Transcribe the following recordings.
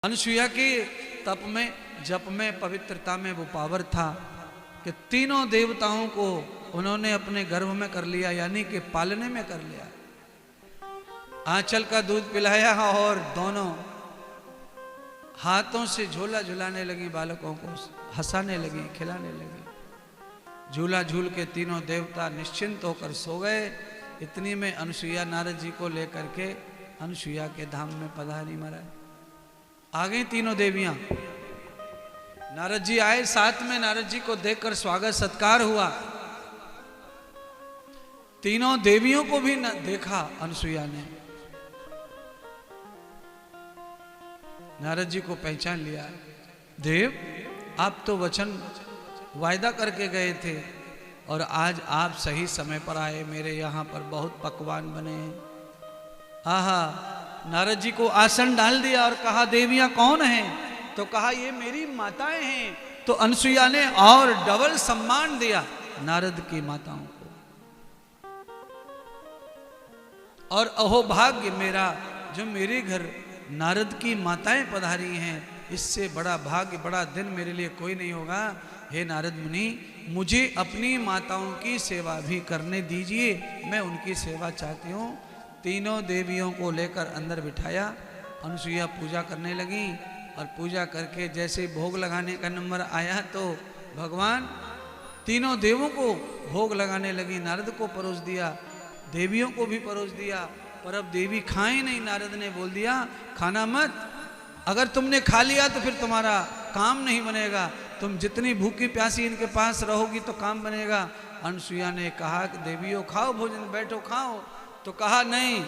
अनुसुईया की तप में, जप में, पवित्रता में वो पावर था कि तीनों देवताओं को उन्होंने अपने गर्भ में कर लिया, यानी कि पालने में कर लिया। आंचल का दूध पिलाया और दोनों हाथों से झूला झुलाने लगी, बालकों को हंसाने लगी, खिलाने लगी। झूला झूल के तीनों देवता निश्चिंत होकर सो गए। इतनी में अनुसुईया नारद जी को लेकर के अनुसुईया के धाम में पधारी महाराज। आ गई तीनों देवियां। नारद जी आए, साथ में नारद जी को देखकर स्वागत सत्कार हुआ। तीनों देवियों को भी देखा अनुसुईया ने। नारद जी को पहचान लिया। देव, आप तो वचन वायदा करके गए थे और आज आप सही समय पर आए। मेरे यहाँ पर बहुत पकवान बने हैं। आहा, नारद जी को आसन डाल दिया और कहा देवियां कौन हैं? तो कहा ये मेरी माताएं हैं। तो अनुसुईया ने और डबल सम्मान दिया नारद की माताओं को। और अहोभाग्य मेरा जो मेरे घर नारद की माताएं पधारी हैं, इससे बड़ा भाग्य, बड़ा दिन मेरे लिए कोई नहीं होगा। हे नारद मुनि, मुझे अपनी माताओं की सेवा भी करने दीजिए, मैं उनकी सेवा चाहती हूँ। तीनों देवियों को लेकर अंदर बिठाया। अनुसुईया पूजा करने लगी और पूजा करके जैसे भोग लगाने का नंबर आया तो भगवान तीनों देवों को भोग लगाने लगी। नारद को परोस दिया, देवियों को भी परोस दिया, पर अब देवी खाए नहीं। नारद ने बोल दिया खाना मत, अगर तुमने खा लिया तो फिर तुम्हारा काम नहीं बनेगा। तुम जितनी भूखी प्यासी इनके पास रहोगी तो काम बनेगा। अनुसुईया ने कहा कि देवियों खाओ भोजन, बैठो खाओ। तो कहा नहीं,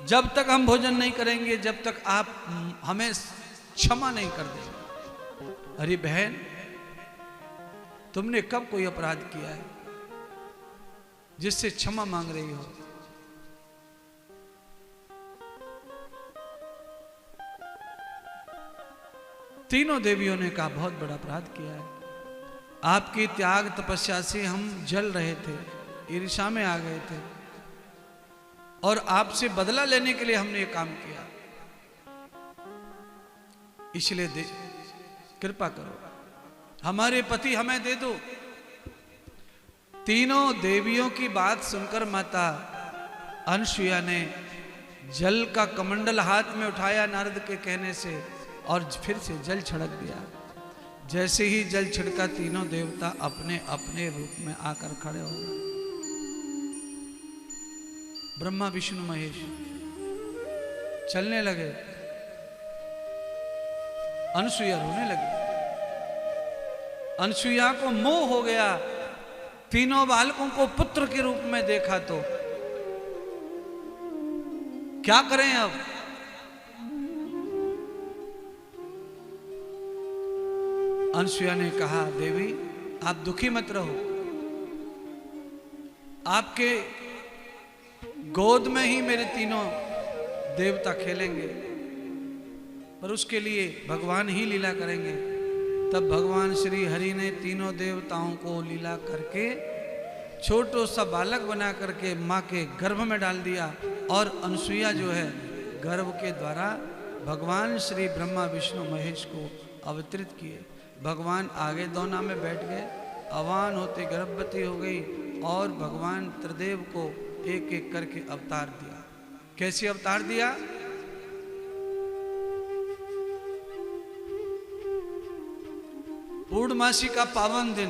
जब तक हम भोजन नहीं करेंगे, जब तक आप हमें क्षमा नहीं कर देंगे। अरे बहन, तुमने कब कोई अपराध किया है जिससे क्षमा मांग रही हो? तीनों देवियों ने कहा बहुत बड़ा अपराध किया है। आपकी त्याग तपस्या से हम जल रहे थे, ईर्ष्या में आ गए थे और आपसे बदला लेने के लिए हमने ये काम किया। इसलिए कृपा करो, हमारे पति हमें दे दो। तीनों देवियों की बात सुनकर माता अनुसुईया ने जल का कमंडल हाथ में उठाया नारद के कहने से और फिर से जल छिड़क दिया। जैसे ही जल छिड़का, तीनों देवता अपने अपने रूप में आकर खड़े हो गए। ब्रह्मा विष्णु महेश चलने लगे, अनुसुईया रोने लगी। अनुसुईया को मोह हो गया। तीनों बालकों को पुत्र के रूप में देखा तो क्या करें अब? अनुसुईया ने कहा देवी, आप दुखी मत रहो, आपके गोद में ही मेरे तीनों देवता खेलेंगे, पर उसके लिए भगवान ही लीला करेंगे। तब भगवान श्री हरि ने तीनों देवताओं को लीला करके छोटो सा बालक बना करके माँ के गर्भ में डाल दिया और अनुसुईया जो है गर्भ के द्वारा भगवान श्री ब्रह्मा विष्णु महेश को अवतरित किए। भगवान आगे दोना में बैठ गए, अवान होते गर्भवती हो गई और भगवान त्रिदेव को एक एक करके अवतार दिया। कैसे अवतार दिया? पूर्णमासी का पावन दिन,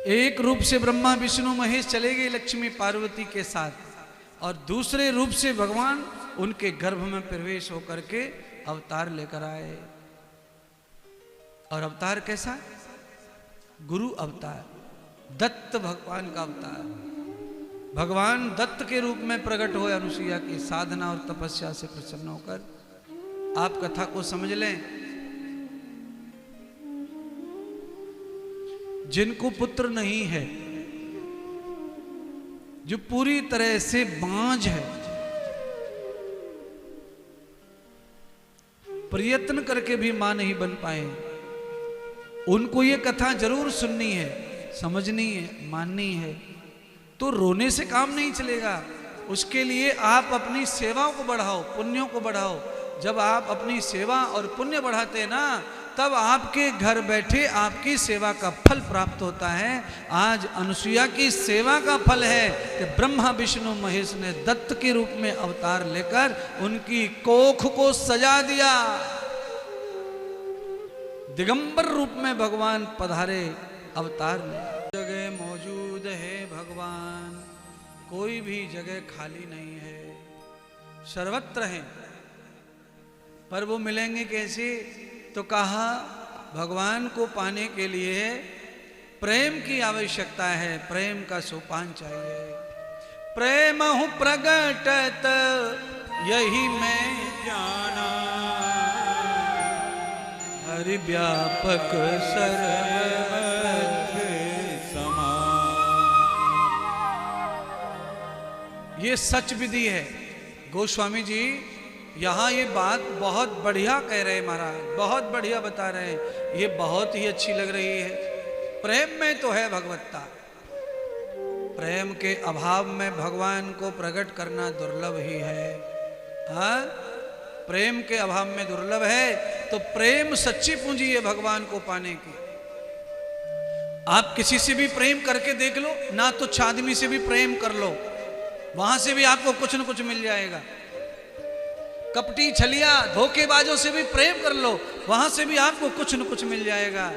एक रूप से ब्रह्मा विष्णु महेश चले गए लक्ष्मी पार्वती के साथ और दूसरे रूप से भगवान उनके गर्भ में प्रवेश होकर के अवतार लेकर आए। और अवतार कैसा? गुरु अवतार, दत्त भगवान का अवतार। भगवान दत्त के रूप में प्रकट हुए अनुसुईया की साधना और तपस्या से प्रसन्न होकर। आप कथा को समझ लें। जिनको पुत्र नहीं है, जो पूरी तरह से बांझ है, प्रयत्न करके भी मां नहीं बन पाए, उनको ये कथा जरूर सुननी है, समझनी है, माननी है। तो रोने से काम नहीं चलेगा, उसके लिए आप अपनी सेवाओं को बढ़ाओ, पुण्यों को बढ़ाओ। जब आप अपनी सेवा और पुण्य बढ़ाते ना, तब आपके घर बैठे आपकी सेवा का फल प्राप्त होता है। आज अनुसुईया की सेवा का फल है कि ब्रह्मा विष्णु महेश ने दत्त के रूप में अवतार लेकर उनकी कोख को सजा दिया। दिगंबर रूप में भगवान पधारे अवतार में। जगह मौजूद है भगवान, कोई भी जगह खाली नहीं है, सर्वत्र हैं। पर वो मिलेंगे कैसे? तो कहा भगवान को पाने के लिए प्रेम की आवश्यकता है, प्रेम का सोपान चाहिए। प्रेम हूँ प्रगटत यही मैं जाना, हरि व्यापक सर्वत्र समान। ये सच विधि है। गोस्वामी जी यहाँ ये बात बहुत बढ़िया कह रहे हैं महाराज, बहुत बढ़िया बता रहे हैं। ये बहुत ही अच्छी लग रही है। प्रेम में तो है भगवत्ता, प्रेम के अभाव में भगवान को प्रकट करना दुर्लभ ही है। हाँ, प्रेम के अभाव में दुर्लभ है। तो प्रेम सच्ची पूंजी है भगवान को पाने की। आप किसी से भी प्रेम करके देख लो ना, तो आदमी से भी प्रेम कर लो, वहां से भी आपको कुछ न कुछ मिल जाएगा। कपटी छलिया धोखेबाजों से भी प्रेम कर लो, वहां से भी आपको कुछ न कुछ मिल जाएगा।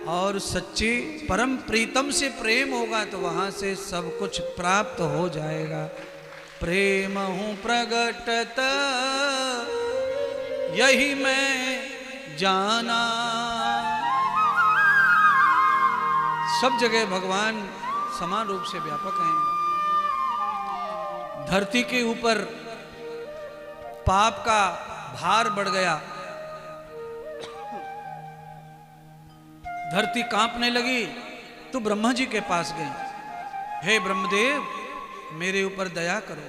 और सच्ची परम प्रीतम से प्रेम होगा तो वहां से सब कुछ प्राप्त हो जाएगा। प्रेम हूं प्रगटत यही मैं जाना। सब जगह भगवान समान रूप से व्यापक हैं। धरती के ऊपर पाप का भार बढ़ गया, धरती कांपने लगी, तो ब्रह्मा जी के पास गई। हे ब्रह्मदेव, मेरे ऊपर दया करो।